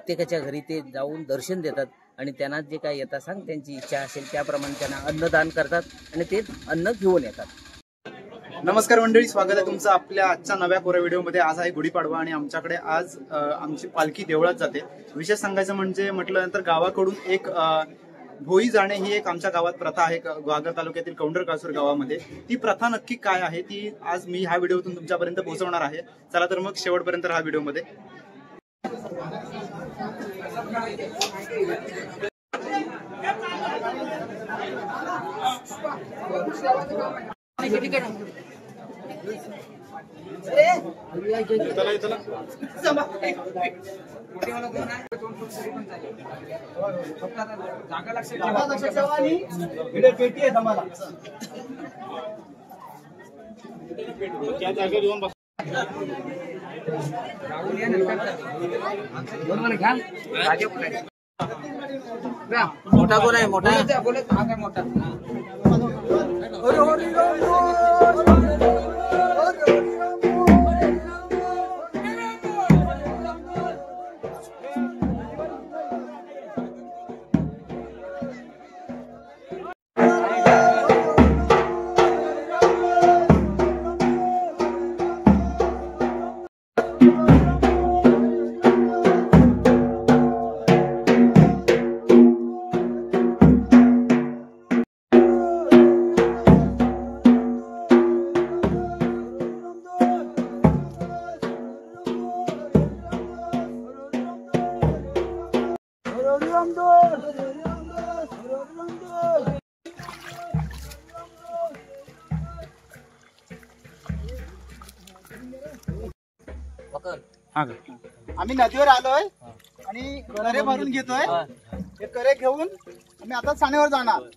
प्रत्येकाच्या घरी ते जाऊन दर्शन देतात आणि त्यांना जे काही यथासांग त्यांची इच्छा असेल त्याप्रमाणे त्यांना अन्नदान करतात आणि ते अन्न घेऊन येतात. नमस्कार मंडळी, स्वागत आहे तुमचं आपल्या आजच्या नव्या कोऱ्या व्हिडिओमध्ये. आज आहे गुढीपाडवा आणि आमच्याकडे आज आमची पालखी देवळात जाते. विशेष सांगायचं म्हणजे म्हटल्यानंतर गावाकडून एक भोई जाणे ही एक आमच्या गावात प्रथा आहे. ग्वागर तालुक्यातील कौंडर कासूर गावामध्ये ती प्रथा नक्की काय आहे ती आज मी ह्या व्हिडिओतून तुमच्यापर्यंत पोहोचवणार आहे. चला तर मग शेवटपर्यंत हा व्हिडिओमध्ये. मोठा कोण आहे? मोठा मोठा आम्ही नदीवर आलोय आणि करे भरून घेतोय. हे करे घेऊन आम्ही आता सानेवर जाणार.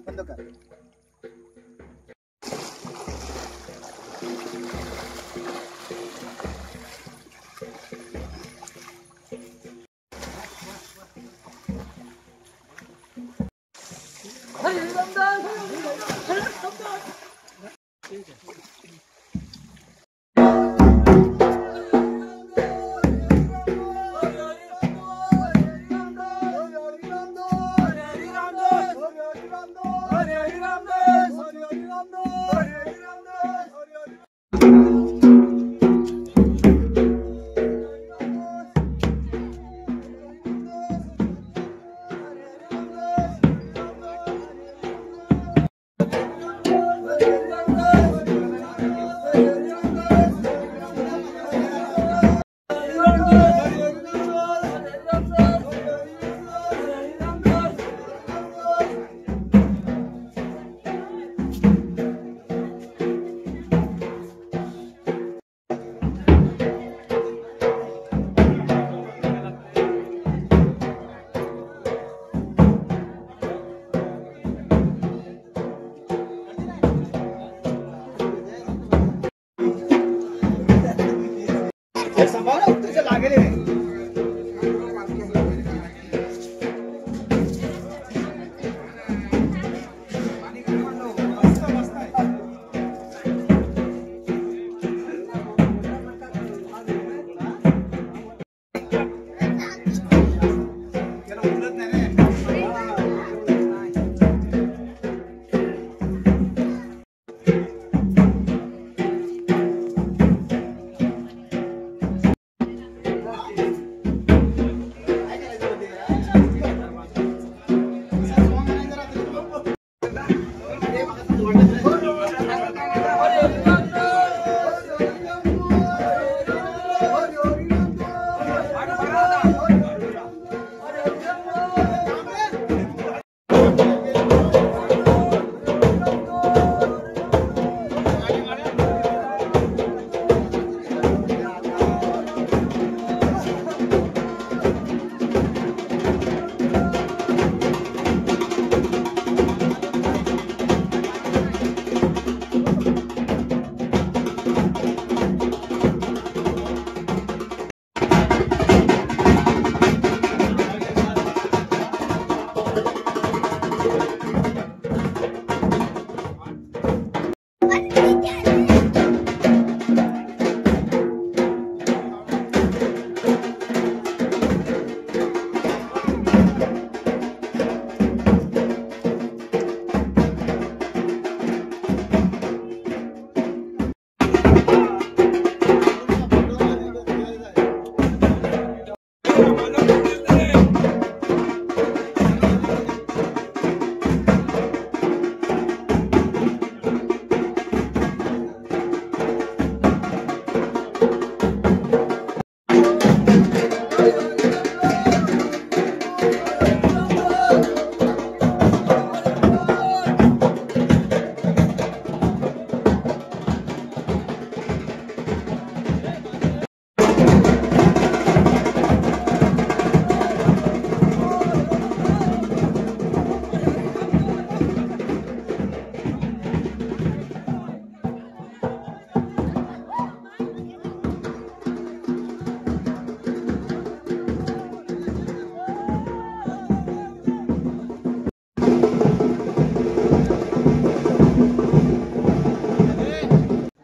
बंद कर.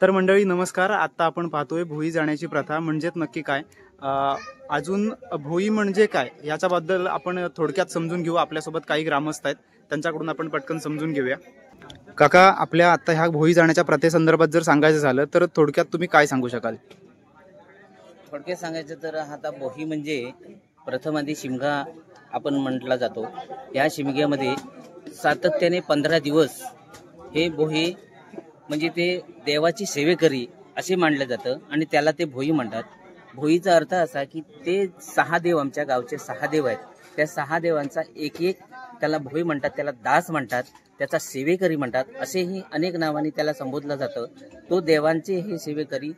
तर मंडळी नमस्कार. आता आपण पाहतोय भोई जाण्याची प्रथा म्हणजेच नक्की काय, अजून भोई म्हणजे काय याच्याबद्दल आपण थोडक्यात समजून घेऊ. आपल्यासोबत काही ग्रामस्थ आहेत, त्यांच्याकडून आपण पटकन समजून घेऊया. काका, आपल्या आता ह्या भोई जाण्याच्या प्रथेसंदर्भात जर सांगायचं झालं तर थोडक्यात तुम्ही काय सांगू शकाल? थोडक्यात सांगायचं तर आता भोई म्हणजे प्रथम आधी शिमगा आपण म्हटला जातो. या शिमग्यामध्ये सातत्याने 15 दिवस हे भोई म्हणजे ते देवाची सेवेकरी असे मानलं जातं आणि त्याला ते भोई म्हणतात. भोईचा अर्थ असा की ते 6 देव, आमच्या गावचे 6 देव आहेत, त्या 6 देवांचा एक एक त्याला भोई म्हणतात, त्याला दास म्हणतात, त्याचा सेवेकरी म्हणतात, असेही अनेक नावांनी त्याला संबोधलं जातं. तो देवांचे हे सेवेकरी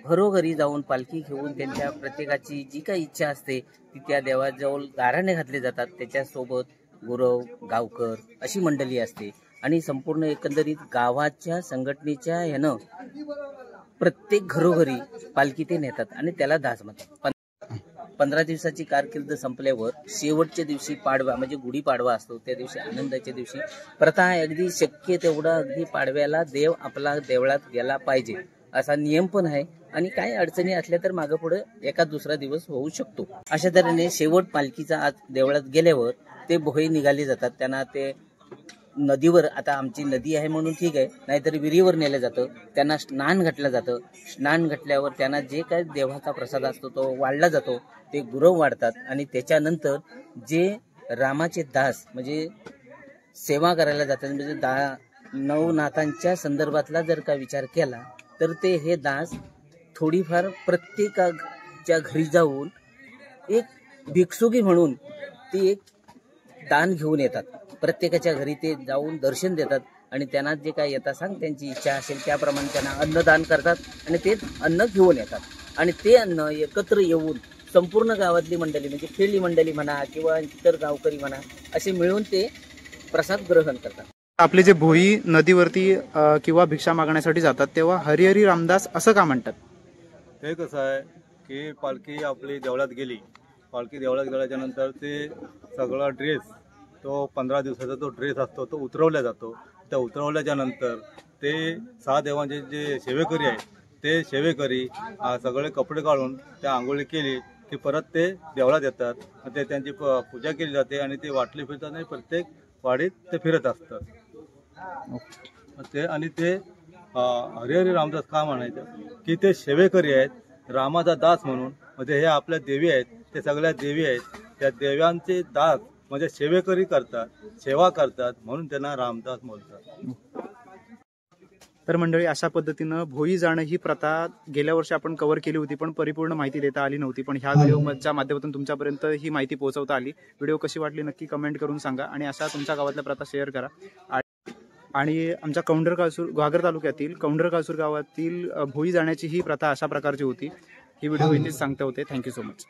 घरोघरी जाऊन पालखी घेऊन त्यांच्या प्रत्येकाची जी काही इच्छा असते ती त्या देवाजवळ गाऱ्हाणे घातले जातात. त्याच्यासोबत गुरव, गावकर अशी मंडळी असते आणि संपूर्ण एकंदरीत गावाच्या संघटनेच्या ह्यानं प्रत्येक घरोघरी पालखी ते नेतात आणि त्याला दास म्हणतात. 15 दिवसाची कारकीर्द संपल्यावर शेवटच्या दिवशी पाडवा म्हणजे गुढीपाडवा असतो. त्या दिवशी आनंदाच्या दिवशी प्रथा आहे, अगदी शक्य तेवढा अगदी पाडव्याला देव आपला देवळात गेला पाहिजे असा नियम पण आहे. आणि काही अडचणी असल्या तर मागं पुढे एका दुसरा दिवस होऊ शकतो. अशा तऱ्हेने शेवट पालखीचा आज देवळात गेल्यावर ते भोई निघाले जातात. त्यांना ते नदीवर, आता आमची नदी आहे म्हणून ठीक आहे, नाहीतर विहिरीवर नेलं जातं. त्यांना स्नान घातलं जातं. स्नान घातल्यावर त्यांना जे काही देवाचा प्रसाद असतो तो वाढला जातो. ते गुरव वाढतात आणि त्याच्यानंतर जे रामाचे दास म्हणजे सेवा करायला जातात, म्हणजे नवनाथांच्या संदर्भातला जर का विचार केला तर ते हे दास थोडीफार प्रत्येकाच्या घरी जाऊन एक भिक्षुकी म्हणून ती एक दान घेऊन येतात. प्रत्येकाच्या घरी ते जाऊन दर्शन देतात आणि त्यांना जे काय येता सांग त्यांची इच्छा असेल त्याप्रमाणे त्यांना अन्नदान करतात आणि ते अन्न घेऊन येतात. आणि ते अन्न एकत्र येऊन संपूर्ण गावातली मंडळी म्हणजे खेळी मंडळी म्हणा किंवा इतर गावकरी म्हणा असे मिळून ते प्रसाद ग्रहण करतात. आपले जे भोई नदीवरती किंवा भिक्षा मागण्यासाठी जातात तेव्हा हरिहरी रामदास असं का म्हणतात? हे कसं आहे की पालखी आपली देवळात गेली, पालखी देवळात गेल्याच्या नंतर ते सगळा ड्रेस, तो 15 दिवसाचा तो ड्रेस असतो तो उतरवला जातो. त्या उतरवल्याच्या नंतर ते 6 देवांचे जे सेवेकरी आहेत ते सेवेकरी सगळे कपडे काढून त्या आंघोळी केली की परत ते देवळात येतात. ते त्यांची पूजा केली जाते आणि ते वाटली फिरतात आणि प्रत्येक वाडीत ते फिरत असतात. ते आणि ते हरिहरी रामदास का म्हणायचं की ते सेवेकरी आहेत, रामाचा दास म्हणून. म्हणजे हे आपल्या देवी आहेत, ते सगळ्या देवी आहेत, त्या देव्यांचे दास म्हणजे सेवेकरी करतात, सेवा करतात, म्हणून त्यांना रामदास बोलतात. तर मंडळी, अशा पद्धतीनं भोई जाणं ही प्रथा गेल्या वर्षी आपण कव्हर केली होती, पण परिपूर्ण माहिती देता आली नव्हती. पण ह्या व्हिडिओच्या माध्यमातून तुमच्यापर्यंत ही माहिती पोहोचवता आली. व्हिडिओ कशी वाटली नक्की कमेंट करून सांगा आणि अशा तुमच्या गावातल्या प्रथा शेअर करा. आणि आमच्या घागर तालुक्यातील कौंडरकासूर गावातील भोई जाण्याची ही प्रथा अशा प्रकारची होती. ही व्हिडिओ इथेच सांगता होते. Thank you so much.